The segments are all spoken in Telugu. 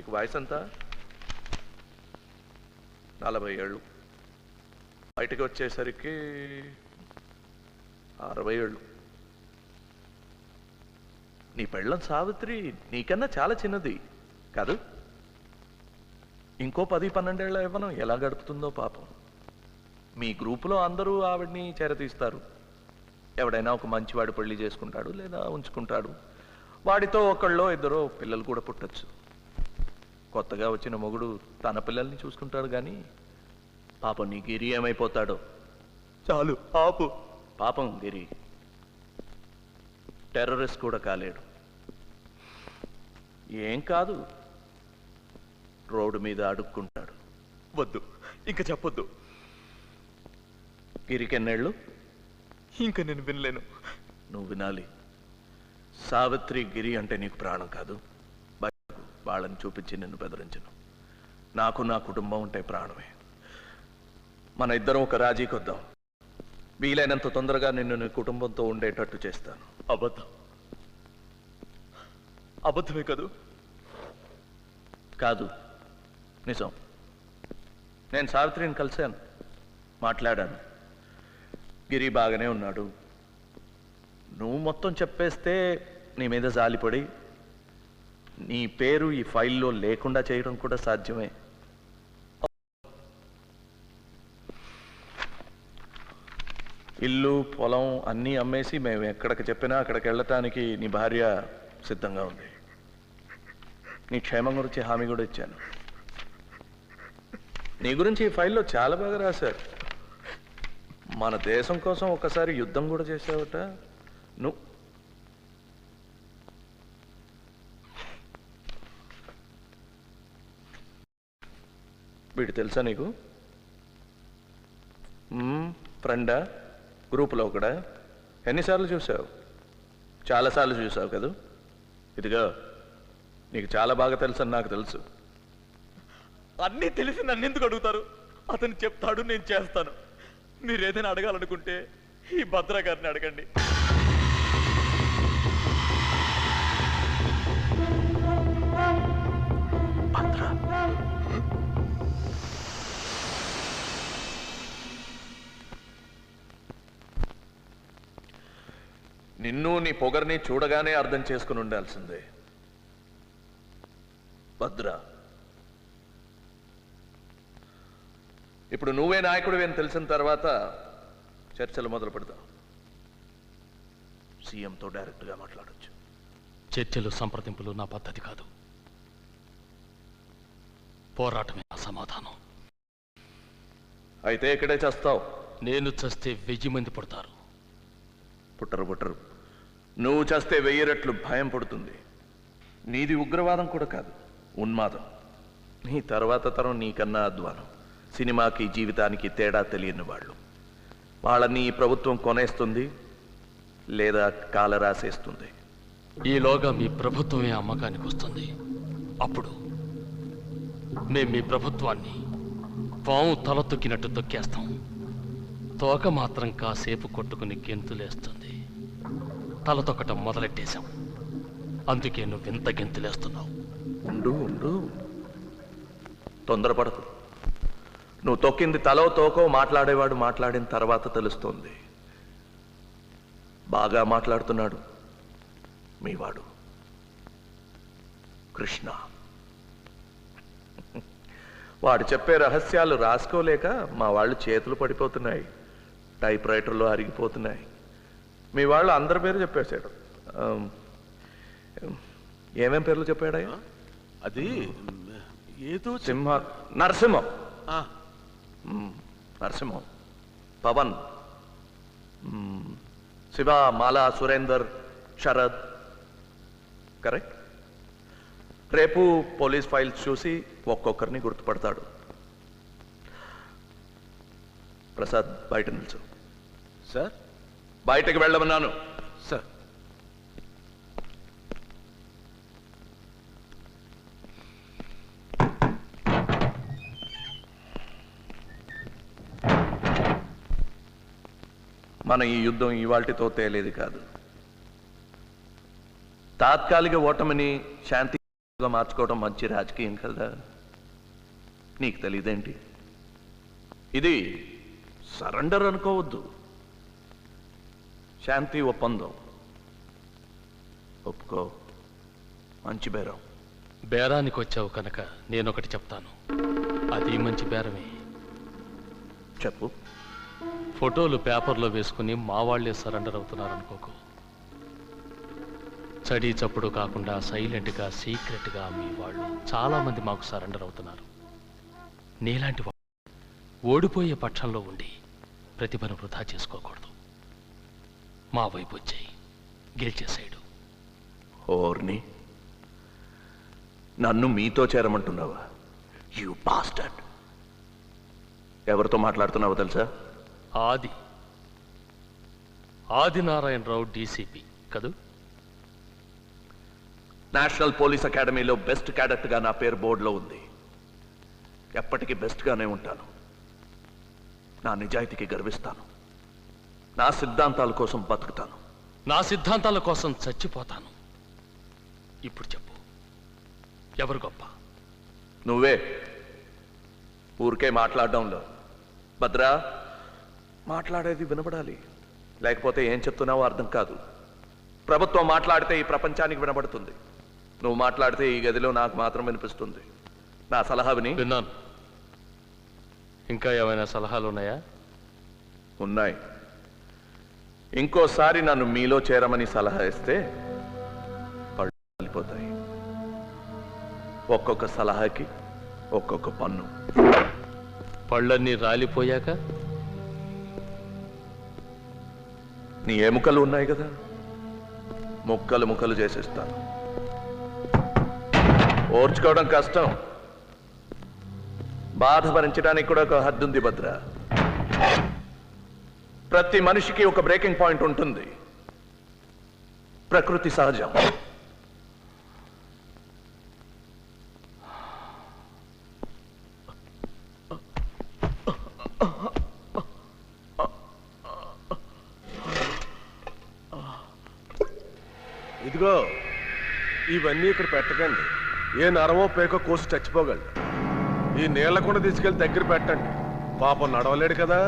నీకు వయసు ఎంత? 40 ఏళ్ళు. బయటికి వచ్చేసరికి 60 ఏళ్ళు. నీ పెళ్ళం సావిత్రి నీకన్నా చాలా చిన్నది కాదు? ఇంకో 10-12 ఏళ్ళ ఇవ్వను ఎలా గడుపుతుందో పాపం. మీ గ్రూపులో అందరూ ఆవిడ్ని చేరతీస్తారు. ఎవడైనా ఒక మంచివాడు పెళ్లి చేసుకుంటాడు లేదా ఉంచుకుంటాడు. వాడితో ఒకళ్ళో ఇద్దరో పిల్లలు కూడా పుట్టచ్చు. కొత్తగా వచ్చిన మొగుడు తన పిల్లల్ని చూసుకుంటాడు కానీ పాపం నీ గిరి ఏమైపోతాడో. చాలు ఆపు. పాపం గిరి టెర్రరిస్ట్ కూడా కాలేడు. ఏం కాదు, రోడ్డు మీద అడుక్కుంటాడు. వద్దు, ఇంకా చెప్పొద్దు. గిరికెన్నేళ్ళు? ఇంకా నేను వినలేను. నువ్వు వినాలి. సావిత్రి గిరి అంటే నీకు ప్రాణం కాదు. వాళ్ళని చూపించి నిన్ను బెదిరించను. నాకు నా కుటుంబం ఉంటే ప్రాణమే. మన ఇద్దరం ఒక రాజీకి వద్దాం. వీలైనంత తొందరగా నిన్ను నీ కుటుంబంతో ఉండేటట్టు చేస్తాను. అబద్ధమే కదూ? కాదు, నిజం. నేను సావిత్రిని కలిశాను, మాట్లాడాను. గిరి బాగానే ఉన్నాడు. నువ్వు మొత్తం చెప్పేస్తే నీ మీద జాలిపడి నీ పేరు ఈ ఫైల్లో లేకుండా చేయడం కూడా సాధ్యమే. ఇల్లు పొలం అన్నీ అమ్మేసి మేము ఎక్కడికి చెప్పినా అక్కడికి వెళ్ళటానికి నీ భార్య సిద్ధంగా ఉంది. నీ క్షేమం గురించి హామీ కూడా ఇచ్చాను. నీ గురించి ఈ ఫైల్లో చాలా బాగా రాశారు. మన దేశం కోసం ఒకసారి యుద్ధం కూడా చేసావట నువ్వు. వీడు తెలుసా నీకు? ఫ్రెండా? గ్రూపులో ఒకడా? ఎన్నిసార్లు చూసావు? చాలాసార్లు చూసావు కదా. ఇదిగో నీకు చాలా బాగా తెలుసు అని నాకు తెలుసు. అన్నీ తెలిసి నన్ను ఎందుకు అడుగుతారు? అతను చెప్తాడు, నేను చేస్తాను. మీరు ఏదైనా అడగాలనుకుంటే ఈ భద్రా గారిని అడగండి. నిన్ను నీ పొగర్ని చూడగానే అర్థం చేసుకుని ఉండాల్సిందే. భద్ర, ఇప్పుడు నువ్వే నాయకుడివి అని తెలిసిన తర్వాత చర్చలు మొదలు పెడతాం. సీఎంతో డైరెక్ట్గా మాట్లాడొచ్చు. చర్చలు సంప్రదింపులు నా పద్ధతి కాదు. పోరాటమే నా సమాధానం. అయితే ఇక్కడే చేస్తావు. నేను చస్తే 1000 మంది పుడతారు. పుట్టరు. నువ్వు చేస్తే 1000 రెట్లు భయం పడుతుంది. నీది ఉగ్రవాదం కూడా కాదు, ఉన్మాదం. నీ తర్వాత తరం నీకన్నా అధ్వానం. సినిమాకి జీవితానికి తేడా తెలియని వాళ్ళు. వాళ్ళని ఈ ప్రభుత్వం కొనేస్తుంది లేదా కాల రాసేస్తుంది. ఈలోగా మీ ప్రభుత్వమే అమ్మకానికి వస్తుంది. అప్పుడు మేము మీ ప్రభుత్వాన్ని పాము తల తొక్కినట్టు తొక్కేస్తాం. తోక మాత్రం కాసేపు కొట్టుకుని గెంతులేస్తుంది. తల తొక్కటం మొదలెట్టేశాం. అందుకే నువ్వు ఇంత గెంతులేస్తున్నావు. ఉండు, తొందరపడకు. నువ్వు తొక్కింది తలో తోకో మాట్లాడేవాడు మాట్లాడిన తర్వాత తెలుస్తోంది. బాగా మాట్లాడుతున్నాడు మీవాడు కృష్ణ. వాడు చెప్పే రహస్యాలు రాసుకోలేక మా వాళ్ళు చేతులు పడిపోతున్నాయి, టైప్ రైటర్లో అరిగిపోతున్నాయి. మీ వాళ్ళు అందరి పేరు చెప్పేశాడు. ఏమేం పేర్లు చెప్పాడయ్యా? అది ఏదో నరసింహం, పవన్, శివ, మాలా, సురేందర్, శరద్. కరెక్ట్. రేపు పోలీస్ ఫైల్స్ చూసి ఒక్కొక్కరిని గుర్తుపడతాడు. ప్రసాద్, బయట నిల్చు. సార్, బయటకు వెళ్ళమన్నాను. సార్. మన ఈ యుద్ధం ఇవాల్టితో తేలేది కాదు. తాత్కాలిక ఓటమిని శాంతి మార్చుకోవడం మంచి రాజకీయం కదా, నీకు తెలియదేంటి? ఇది సరెండర్ అనుకోవద్దు, శాంతి ఒప్పందం. ఒప్పుకో, మంచి బేరం. బేరానికి వచ్చావు కనుక నేనొకటి చెప్తాను, అది మంచి బేరమే. చెప్పు. ఫోటోలు పేపర్లో వేసుకుని మా వాళ్లే సరెండర్ అవుతున్నారు అనుకోకు. చడి చప్పుడు కాకుండా సైలెంట్గా సీక్రెట్గా మీ వాళ్ళు చాలామంది మాకు సరెండర్ అవుతున్నారు. నీలాంటి వాళ్ళు ఓడిపోయే పక్షంలో ఉండి ప్రతిభను వృధా చేసుకోకూడదు. మా వైపు వచ్చాయి, గెలిచేసాడు. ఓర్ని, నన్ను మీతో చేరమంటున్నావా? You bastard. ఎవరితో మాట్లాడుతున్నావో తెలుసా? ఆదినారాయణరావు డీసీపీ కదూ? నేషనల్ పోలీస్ అకాడమీలో బెస్ట్ క్యాడెట్గా నా పేరు బోర్డులో ఉంది. ఎప్పటికీ బెస్ట్గానే ఉంటాను. నా నిజాయితీకి గర్విస్తాను. నా సిద్ధాంతాల కోసం బతుకుతాను. నా సిద్ధాంతాల కోసం చచ్చిపోతాను. ఇప్పుడు చెప్పు, ఎవరు గొప్ప? నువ్వే. ఊరికే మాట్లాడడంలో. భద్రా, మాట్లాడేది వినబడాలి, లేకపోతే ఏం చెప్తున్నావో అర్థం కాదు. ప్రభుత్వం మాట్లాడితే ఈ ప్రపంచానికి వినబడుతుంది. నువ్వు మాట్లాడితే ఈ గదిలో నాకు మాత్రం వినిపిస్తుంది. నా సలహా విని. విన్నాను. ఇంకా ఏమైనా సలహాలు ఉన్నాయా? ఉన్నాయి. ఇంకోసారి నన్ను మీలో చేరమని సలహా ఇస్తే పళ్ళు వెళ్ళిపోతాయి. ఒక్కొక్క సలహాకి ఒక్కొక్క పన్ను. పళ్ళన్నీ రాలిపోయాక నీ ఎముకలు ఉన్నాయి కదా, ముక్కలు ముక్కలు చేసేస్తాను. ఓర్చుకోవడం కష్టం, బాధ భరించడానికి కూడా ఒక హద్దు ఉంది భద్ర. ప్రతి మనిషికి ఒక బ్రేకింగ్ పాయింట్ ఉంటుంది. ప్రకృతి సహజం. ఇదిగో, ఇవన్నీ ఇక్కడ పెట్టకండి. ఏ నరమో పేకో కోసి చచ్చిపోగలడు. ఈ నీళ్ల కూడా తీసుకెళ్లి దగ్గర పెట్టండి. పాపం నడవలేడు కదా.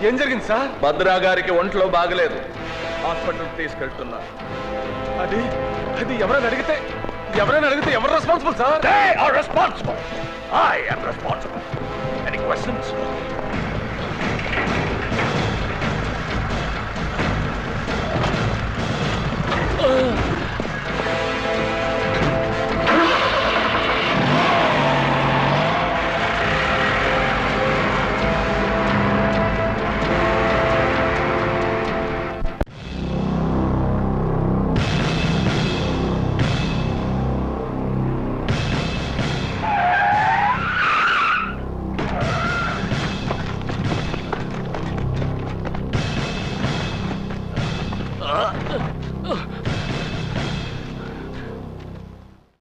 ఏం జరిగింది సార్? భద్రా గారికి ఒంట్లో బాగలేదు, హాస్పిటల్కి తీసుకెళ్తున్నా. అది ఎవరైనా అడిగితే? ఎవరైనా అడిగితే ఎవరు responsible sir? They are responsible. I am responsible. Any questions?